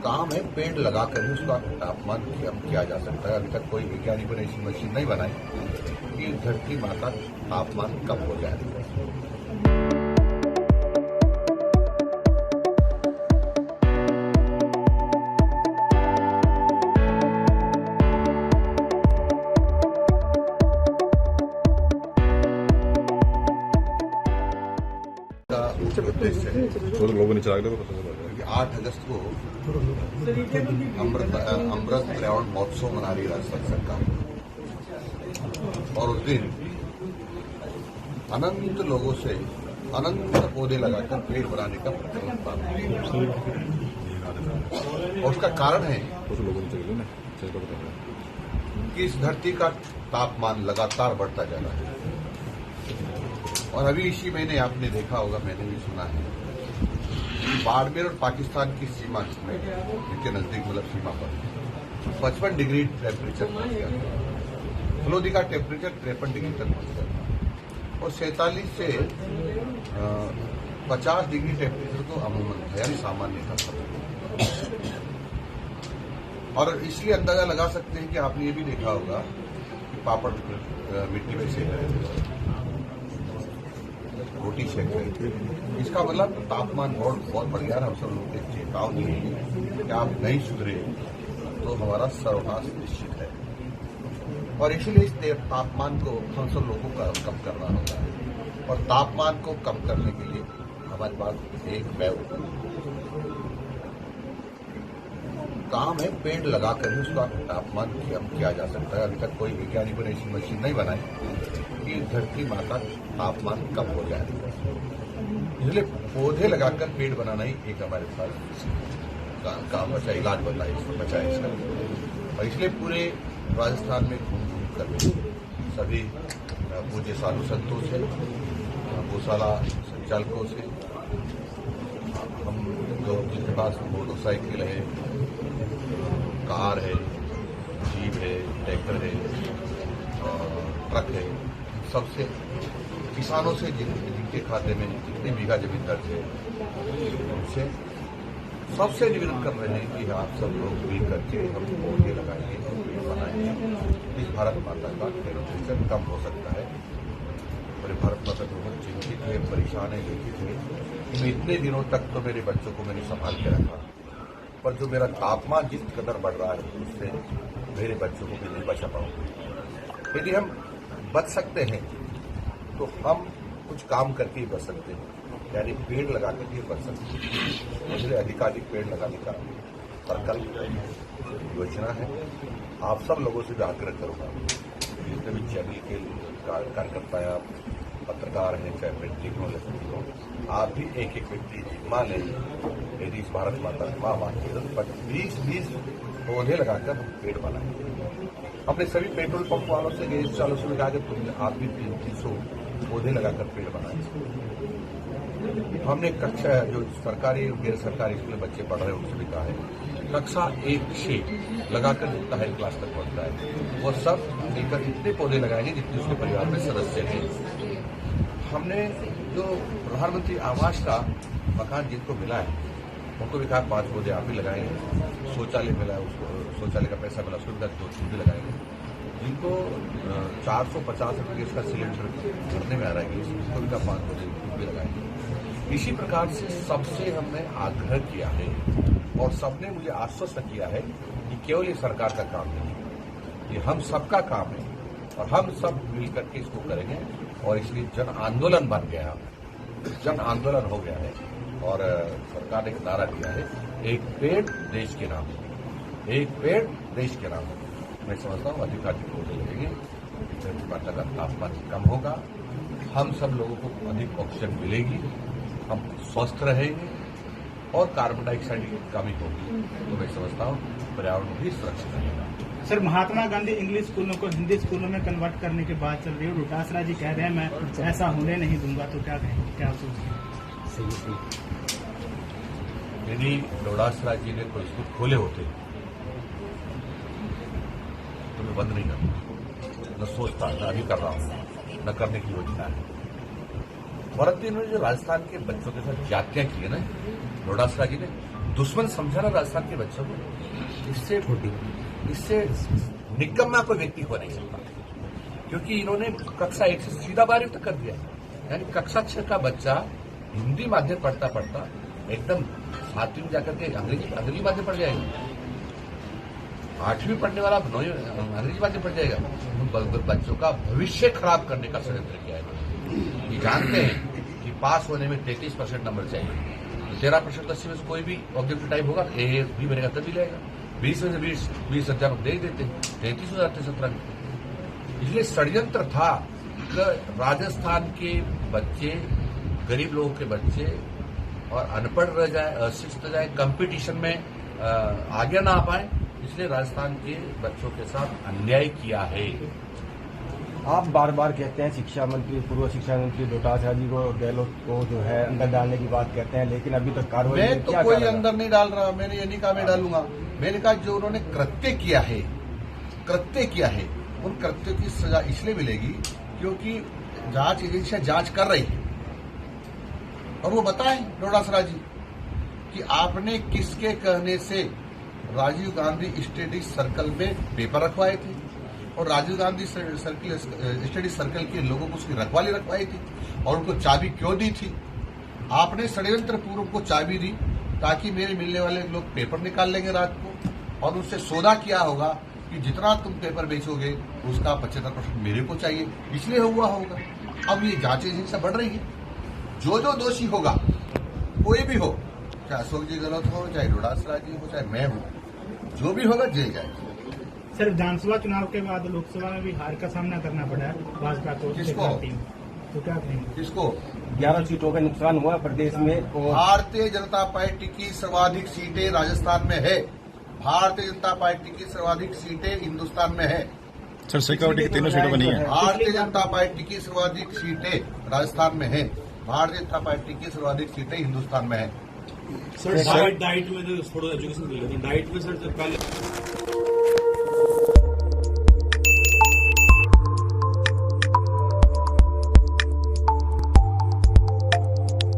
काम है पेड़ लगाकर ही उसका तापमान कम किया जा सकता है। अभी तक कोई वैज्ञानिकों ने ऐसी मशीन नहीं बनाई कि धरती माँ का तापमान कम हो जाए। उद्देश्य है तो लोगों ने चला पता चला कि 8 अगस्त को अमृत पर्यावरण महोत्सव मना रही राजस्थान सरकार, और उस दिन अनंत लोगों से अनंत पौधे लगाकर पेड़ बनाने का प्रचलन प्रारंभ किया। और उसका कारण है लोगों ने चले ना कि इस धरती का तापमान लगातार बढ़ता जा रहा है। और अभी इसी महीने आपने देखा होगा, मैंने भी सुना है, बाड़मेर और पाकिस्तान की सीमा में जिनके नजदीक मतलब सीमा पर 55 डिग्री टेम्परेचर पहुंच गया। फलोदी का टेम्परेचर 53 डिग्री तक पहुंच गया, और 47 से 50 डिग्री टेम्परेचर तो अमूमन था, यानी सामान्य था। और इसलिए अंदाजा लगा सकते हैं कि आपने ये भी देखा होगा कि पापड़ मिट्टी में सेक रहे थे, रोटी सेक रही थी। इसका मतलब तापमान बहुत बढ़ गया। हम सब लोग एक चेतावनी है कि आप नहीं सुधरे तो हमारा सर्वनाश निश्चित है। और इसलिए इस तापमान को हम सब लोगों को कम करना होगा, और तापमान को कम करने के लिए हमारे पास एक काम है पेड़ लगाकर ही उसका तापमान कम किया जा सकता है। अभी तक कोई वैज्ञानिकों ने ऐसी मशीन नहीं बनाई कि धरती माँ का तापमान कम हो जाए। इसलिए पौधे लगाकर पेड़ बनाना ही एक हमारे पास काम बचा, इलाज बचा है इसका। और इसलिए पूरे राजस्थान में घूम कर सभी पूज्य साधु संतों से, गौशाला संचालकों से, हम जो जिनके पास मोटरसाइकिल है, कार है, जीप है, ट्रैक्टर है, ट्रक है, सबसे किसानों से जिनके खाते में जितनी बीघा जमीन दर्ज है, उनसे सबसे निवेदन कर रहे हैं कि आप सब लोग मिल करके हम पौधे लगाएंगे, पेड़ बनाएंगे। इस भारत माता का टेम्परेचर कम हो सकता है। और भारत माता बहुत चिंतित है, परेशान है, दुखित है कि मैं इतने दिनों तक तो मेरे बच्चों को मैंने संभाल के रखा, पर जो मेरा तापमान जिस कदर बढ़ रहा है उससे मेरे बच्चों को भी नहीं बचा पाऊंगा। यदि हम बच सकते हैं तो हम कुछ काम करके ही बच सकते हैं, यानी पेड़ लगा करके बच सकते हैं। इसलिए अधिकाधिक पेड़ लगाने का प्रकल्प योजना है। आप सब लोगों से भी आग्रह करूंगा, जितने भी चैनल के कार्यकर्ता हैं, आप पत्रकार हैं, चाहे प्रिंट टेक्नोलॉजी हो, आप भी एक एक व्यक्ति जिम्मा लें। यदि इस भारत माता माँ मानती है तो 20-20 पौधे लगाकर हम पेड़ बनाएंगे। हमने सभी पेट्रोल पंप वालों से, गैस चालों से भी कहा कि तुम आप भी 300 पौधे लगाकर पेड़ बनाएं। हमने कक्षा जो सरकारी और गैर सरकारी स्कूल में बच्चे पढ़ रहे हैं उनसे भी कहा है, कक्षा 1 से लगाकर जितना हाई क्लास तक पहुंचता है वो सब मिलकर इतने पौधे लगाएंगे जितने उसके परिवार में सदस्य हैं। हमने जो प्रधानमंत्री आवास का मकान जिनको मिला है उनको भी कहा 5 पौधे आप भी लगाएंगे। शौचालय मिला है, उसको शौचालय का पैसा मिला, उसको भी कहा 2 भी लगाएंगे। जिनको 450 रुपये का सिलेंडर भरने में आ रहा है, उसको भी कहा 5 पौधे भी लगाएंगे। इसी प्रकार से सबसे हमने आग्रह किया है और सबने मुझे आश्वस्त किया है कि केवल ये सरकार का काम नहीं, ये हम सबका काम है और हम सब मिलकर के इसको करेंगे। और इसलिए जन आंदोलन बन गया, जन आंदोलन हो गया है। और सरकार ने एक नारा दिया है, एक पेड़ देश के नाम, एक पेड़ देश के नाम। मैं समझता हूँ अधिकाधिक पौधे लगेंगे, धरती माता का तापमान कम होगा, हम सब लोगों को अधिक ऑक्सीजन मिलेगी, हम स्वस्थ रहेंगे और कार्बन डाइऑक्साइड की कमी होगी। तो मैं समझता हूँ पर्यावरण भी सुरक्षित रहेगा। सर, महात्मा गांधी इंग्लिश स्कूलों को हिंदी स्कूलों में कन्वर्ट करने की बात चल रही है। डोटासरा जी कह रहे हैं मैं ऐसा होने नहीं दूंगा, तो क्या कहेंगे, क्या सोचते हैं? यदि डोटासरा जी ने कोई स्कूल खोले होते तो मैं बंद नहीं करता, न सोचता, न अभी कर रहा हूँ, न करने की योजना है। परंतु इन्होंने जो राजस्थान के बच्चों के साथ जातियां की है ना डोटासरा जी ने, दुश्मन समझा ना राजस्थान के बच्चों को, इससे निकम्मा कोई व्यक्ति हो नहीं सकता, क्योंकि इन्होंने कक्षा 1 से सीधा 12वीं तक कर दिया। यानी कक्षा 6 का बच्चा हिंदी माध्यम पढ़ता पढ़ता एकदम 7वीं में जाकर के अंग्रेजी माध्यम पढ़ जाएगा, 8वीं पढ़ने वाला अंग्रेजी माध्यम पढ़ जाएगा। बच्चों का भविष्य खराब करने का षड्यंत्र किया है। ये जानते हैं कि पास होने में 33% नंबर चाहिए, 13% 80 में से कोई भी ऑब्जेक्टिव टाइप होगा, ए भी बनेगा तभी लेगा। 20 में से 20 अध्यापक दे ही देते हैं, 33 हो जाते 17 में। इसलिए षड्यंत्र था कि राजस्थान के बच्चे, गरीब लोगों के बच्चे और अनपढ़ रह जाए, अशिक्षित रह जाए, कंपटीशन में आगे ना आ पाए, इसलिए राजस्थान के बच्चों के साथ अन्याय किया है। आप बार बार कहते हैं शिक्षा मंत्री, पूर्व शिक्षा मंत्री डोटासरा जी को, गहलोत को जो है अंदर डालने की बात कहते हैं, लेकिन अभी तक कार्रवाई मैं तो कोई अंदर नहीं डाल रहा। मैंने ये नहीं कहा मैं डालूंगा। मैंने कहा जो उन्होंने कृत्य किया है उन कृत्यों की सजा इसलिए मिलेगी क्योंकि जांच एजेंसियां जांच कर रही है। और वो बताएं डोटासरा जी कि आपने किसके कहने से राजीव गांधी स्टडी सर्कल में पेपर रखवाए थे और राजीव गांधी स्टडी सर्कल के लोगों को उसकी रखवाली रखवाई थी और उनको चाबी क्यों दी थी। आपने षड्यंत्र पूर्व को चाबी दी ताकि मेरे मिलने वाले लोग पेपर निकाल लेंगे रात को, और उससे सौदा किया होगा कि जितना तुम पेपर बेचोगे उसका 75% मेरे को चाहिए, इसलिए हुआ होगा। अब ये जांच एजेंसियां बढ़ रही है, जो दोषी होगा, कोई भी हो, चाहे अशोक जी गहलोत हो, चाहे डोटासरा जी हो, चाहे मैं हूं, जो भी होगा जेल जाएगा। सर, विधानसभा चुनाव के बाद लोकसभा में भी हार का सामना करना पड़ा है भाजपा को, किसको? तो क्या कहेंगे? किसको? 11 सीटों का नुकसान हुआ प्रदेश में। भारतीय जनता पार्टी की सर्वाधिक सीटें राजस्थान में है। भारतीय जनता पार्टी की सर्वाधिक सीटें हिंदुस्तान में है। सर, शेखावटी की तीनों सीटों पर नहीं है। भारतीय जनता पार्टी की सर्वाधिक सीटें राजस्थान में है। भारतीय जनता पार्टी की सर्वाधिक सीटें हिंदुस्तान में है। सर, डाइट में जो थोड़ा एजुकेशन मिल रहा है, डाइट में सर पहले